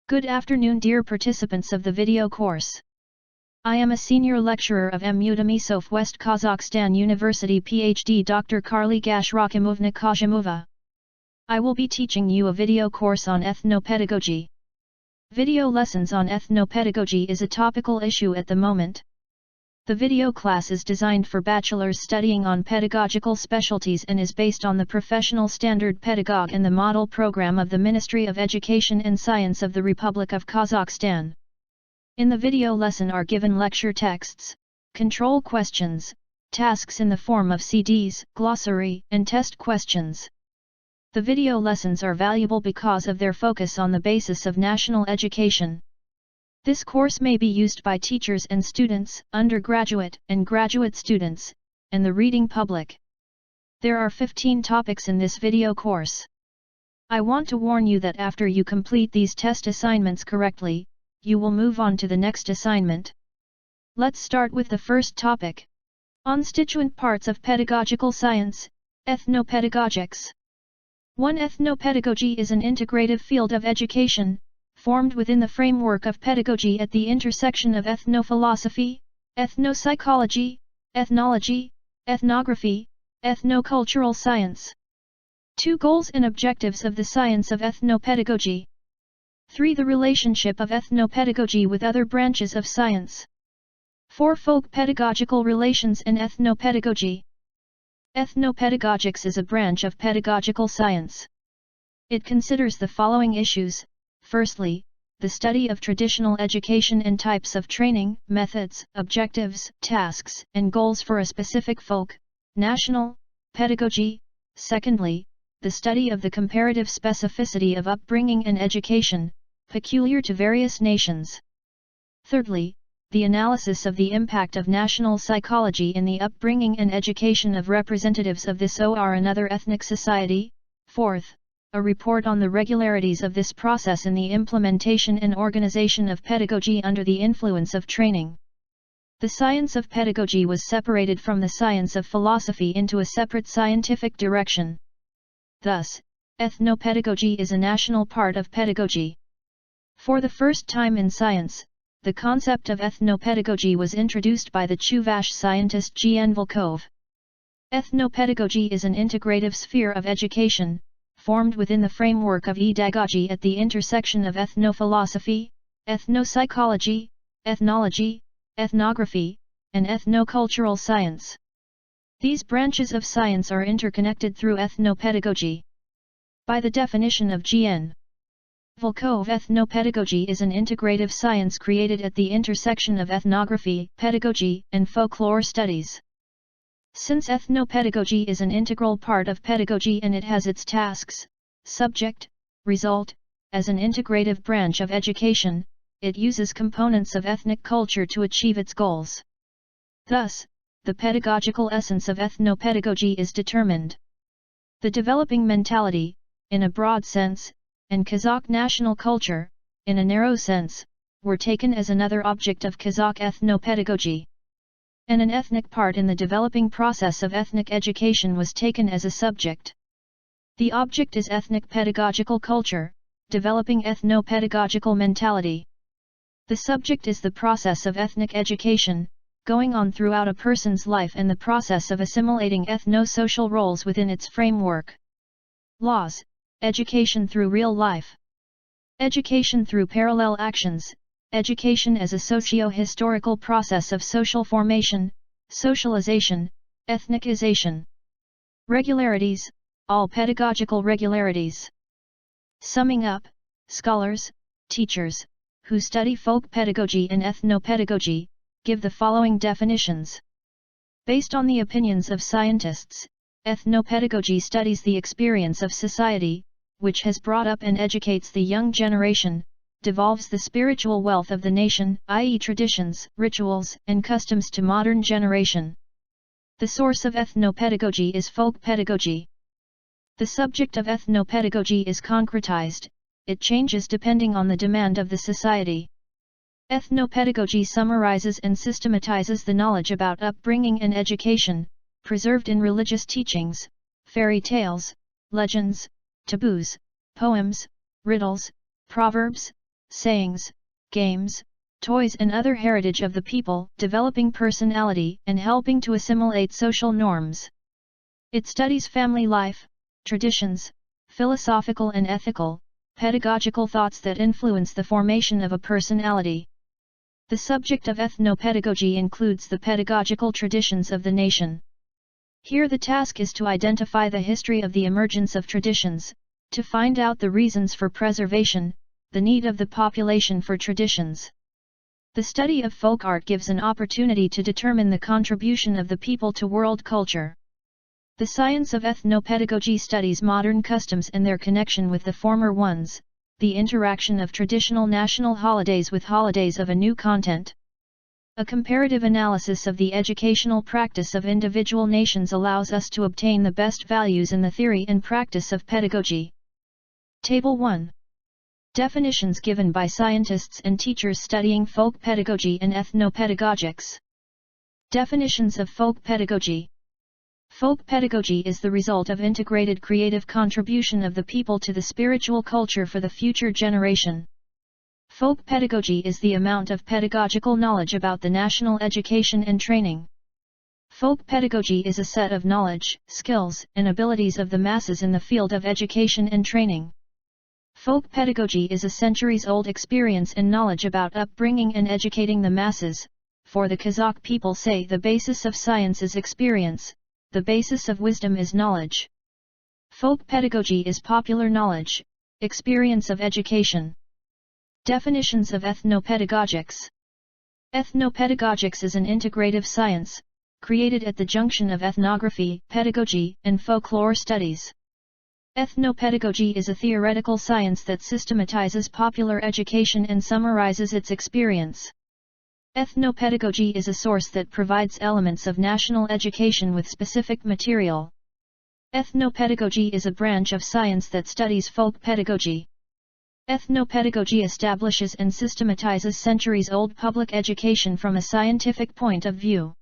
Good afternoon dear participants of the video course. I am a senior lecturer of Udemy Southwest Kazakhstan University PhD Dr. Karli Gashrakimovna Kazimova. I will be teaching you a video course on ethnopedagogy. Video lessons on ethnopedagogy is a topical issue at the moment. The video class is designed for bachelors studying on pedagogical specialties and is based on the professional standard pedagogue and the model program of the Ministry of Education and Science of the Republic of Kazakhstan. In the video lesson are given lecture texts, control questions, tasks in the form of CDs, glossary, and test questions. The video lessons are valuable because of their focus on the basis of national education. This course may be used by teachers and students, undergraduate and graduate students, and the reading public. There are 15 topics in this video course. I want to warn you that after you complete these test assignments correctly, you will move on to the next assignment. Let's start with the first topic. Constituent parts of pedagogical science, ethnopedagogics. 1. Ethnopedagogy is an integrative field of education, formed within the framework of pedagogy at the intersection of ethnophilosophy, ethnopsychology, ethnology, ethnography, ethnocultural science. 2. Goals and objectives of the science of ethnopedagogy. 3. The relationship of ethnopedagogy with other branches of science. 4. Folk pedagogical relations and ethnopedagogy. Ethnopedagogics is a branch of pedagogical science. It considers the following issues. Firstly, the study of traditional education and types of training, methods, objectives, tasks, and goals for a specific folk, national, pedagogy. Secondly, the study of the comparative specificity of upbringing and education, peculiar to various nations. Thirdly, the analysis of the impact of national psychology in the upbringing and education of representatives of this or another ethnic society. Fourth, a report on the regularities of this process in the implementation and organization of pedagogy under the influence of training. The science of pedagogy was separated from the science of philosophy into a separate scientific direction. Thus, ethnopedagogy is a national part of pedagogy. For the first time in science, the concept of ethnopedagogy was introduced by the Chuvash scientist G.N. Volkov. Ethnopedagogy is an integrative sphere of education, formed within the framework of pedagogy at the intersection of ethnophilosophy, ethnopsychology, ethnology, ethnography, and ethnocultural science. These branches of science are interconnected through ethnopedagogy. By the definition of G.N. Volkov, ethnopedagogy is an integrative science created at the intersection of ethnography, pedagogy, and folklore studies. Since ethnopedagogy is an integral part of pedagogy and it has its tasks, subject, result, as an integrative branch of education, it uses components of ethnic culture to achieve its goals. Thus, the pedagogical essence of ethnopedagogy is determined. The developing mentality, in a broad sense, and Kazakh national culture, in a narrow sense, were taken as another object of Kazakh ethnopedagogy. And an ethnic part in the developing process of ethnic education was taken as a subject. The object is ethnic pedagogical culture, developing ethnopedagogical mentality. The subject is the process of ethnic education, going on throughout a person's life and the process of assimilating ethno-social roles within its framework. Laws, education through real life. Education through parallel actions. Education as a socio-historical process of social formation, socialization, ethnicization. Regularities, all pedagogical regularities. Summing up, scholars, teachers, who study folk pedagogy and ethnopedagogy, give the following definitions. Based on the opinions of scientists, ethnopedagogy studies the experience of society, which has brought up and educates the young generation, devolves the spiritual wealth of the nation, i.e. traditions, rituals, and customs to modern generation. The source of ethnopedagogy is folk pedagogy. The subject of ethnopedagogy is concretized, it changes depending on the demand of the society. Ethnopedagogy summarizes and systematizes the knowledge about upbringing and education, preserved in religious teachings, fairy tales, legends, taboos, poems, riddles, proverbs, sayings, games, toys and other heritage of the people, developing personality and helping to assimilate social norms. It studies family life, traditions, philosophical and ethical, pedagogical thoughts that influence the formation of a personality. The subject of ethnopedagogy includes the pedagogical traditions of the nation. Here the task is to identify the history of the emergence of traditions, to find out the reasons for preservation, the need of the population for traditions. The study of folk art gives an opportunity to determine the contribution of the people to world culture. The science of ethnopedagogy studies modern customs and their connection with the former ones, the interaction of traditional national holidays with holidays of a new content. A comparative analysis of the educational practice of individual nations allows us to obtain the best values in the theory and practice of pedagogy. Table 1. Definitions given by scientists and teachers studying folk pedagogy and ethnopedagogics. Definitions of folk pedagogy. Folk pedagogy is the result of integrated creative contribution of the people to the spiritual culture for the future generation. Folk pedagogy is the amount of pedagogical knowledge about the national education and training. Folk pedagogy is a set of knowledge, skills, and abilities of the masses in the field of education and training. Folk pedagogy is a centuries-old experience and knowledge about upbringing and educating the masses. For the Kazakh people say the basis of science is experience, the basis of wisdom is knowledge. Folk pedagogy is popular knowledge, experience of education. Definitions of ethnopedagogics. Ethnopedagogics is an integrative science, created at the junction of ethnography, pedagogy, and folklore studies. Ethnopedagogy is a theoretical science that systematizes popular education and summarizes its experience. Ethnopedagogy is a source that provides elements of national education with specific material. Ethnopedagogy is a branch of science that studies folk pedagogy. Ethnopedagogy establishes and systematizes centuries-old public education from a scientific point of view.